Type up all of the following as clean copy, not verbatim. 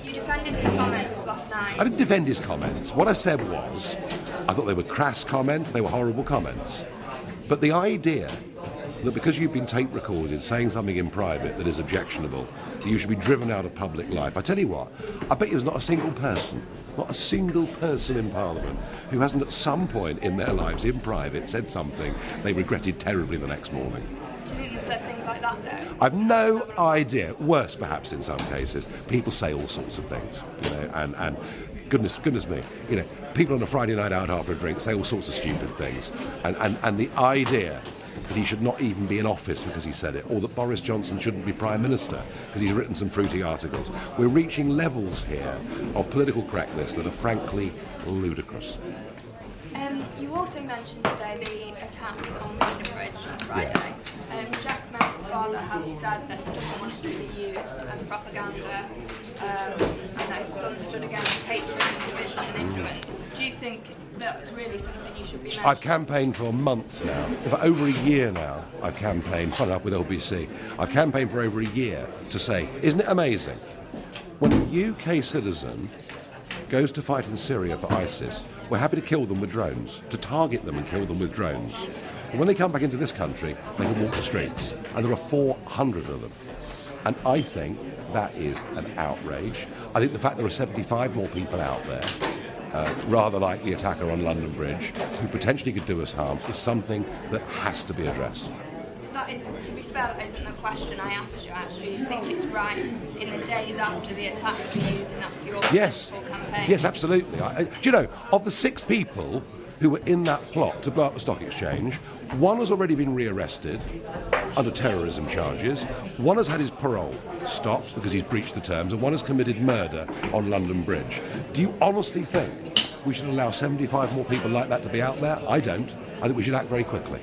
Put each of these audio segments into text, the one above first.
You defended his comments last night. I didn't defend his comments. What I said was, I thought they were crass comments, they were horrible comments. But the idea that because you've been tape recorded saying something in private that is objectionable, that you should be driven out of public life, I tell you what, I bet there's not a single person in Parliament who hasn't at some point in their lives, in private, said something they regretted terribly the next morning. Do you think you've said things like that, though? I've no idea. Worse, perhaps, in some cases. People say all sorts of things, you know, and goodness me, you know, people on a Friday night out after a drink say all sorts of stupid things. And the idea that he should not even be in office because he said it, or that Boris Johnson shouldn't be Prime Minister because he's written some fruity articles. We're reaching levels here of political correctness that are frankly ludicrous. You also mentioned today the attack on London Bridge on Friday. Yes. Jack Merrick's father has said that he doesn't want it to be used as propaganda, and that his son stood against hatred and division and ignorance. Do you think that's really something you should be mentioning? I've campaigned for months now, in fact over a year now. I've campaigned, fun enough with LBC, I've campaigned for over a year to say, isn't it amazing? When a UK citizen goes to fight in Syria for ISIS, we're happy to kill them with drones, to target them and kill them with drones. And when they come back into this country, they can walk the streets, and there are 400 of them. And I think that is an outrage. I think the fact there are 75 more people out there, rather like the attacker on London Bridge, who potentially could do us harm, is something that has to be addressed. That isn't, to be fair, that isn't the question I asked you, actually. You think it's right in the days after the attack to be using that for your political campaign? Yes, absolutely. Do you know, of the 6 people who were in that plot to blow up the stock exchange, 1 has already been rearrested under terrorism charges, 1 has had his parole stopped because he's breached the terms, and 1 has committed murder on London Bridge. Do you honestly think we should allow 75 more people like that to be out there? I don't. I think we should act very quickly.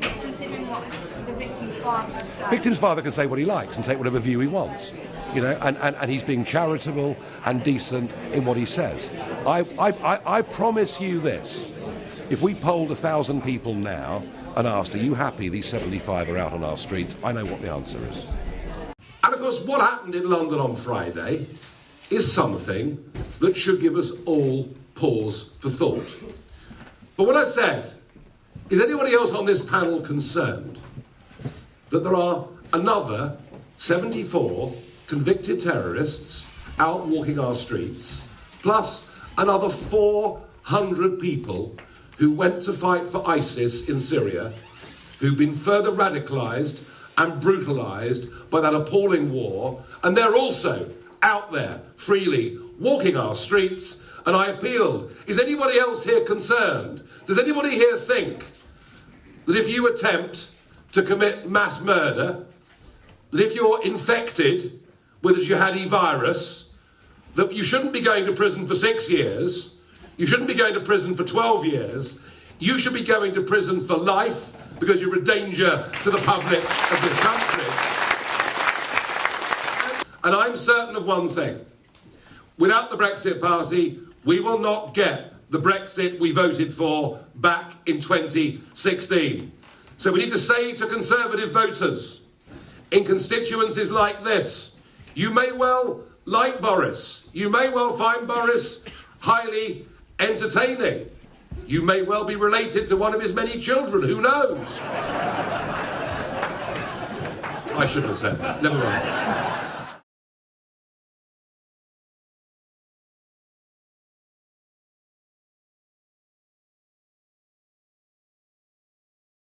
Considering what the victim's father said. Victim's father can say what he likes and take whatever view he wants. You know, and he's being charitable and decent in what he says. I promise you this. If we polled 1,000 people now and asked, are you happy these 75 are out on our streets, I know what the answer is. And of course, what happened in London on Friday is something that should give us all pause for thought. But what I said, is anybody else on this panel concerned that there are another 74 convicted terrorists out walking our streets, plus another 400 people who went to fight for ISIS in Syria, who've been further radicalised and brutalised by that appalling war, and they're also out there freely walking our streets. And I appealed, is anybody else here concerned? Does anybody here think that if you attempt to commit mass murder, that if you're infected with a jihadi virus, that you shouldn't be going to prison for 6 years, you shouldn't be going to prison for 12 years, you should be going to prison for life because you're a danger to the public of this country. And I'm certain of one thing. Without the Brexit Party, we will not get the Brexit we voted for back in 2016. So we need to say to Conservative voters in constituencies like this, you may well like Boris. You may well find Boris highly entertaining. You may well be related to one of his many children, who knows? I shouldn't have said that, never mind.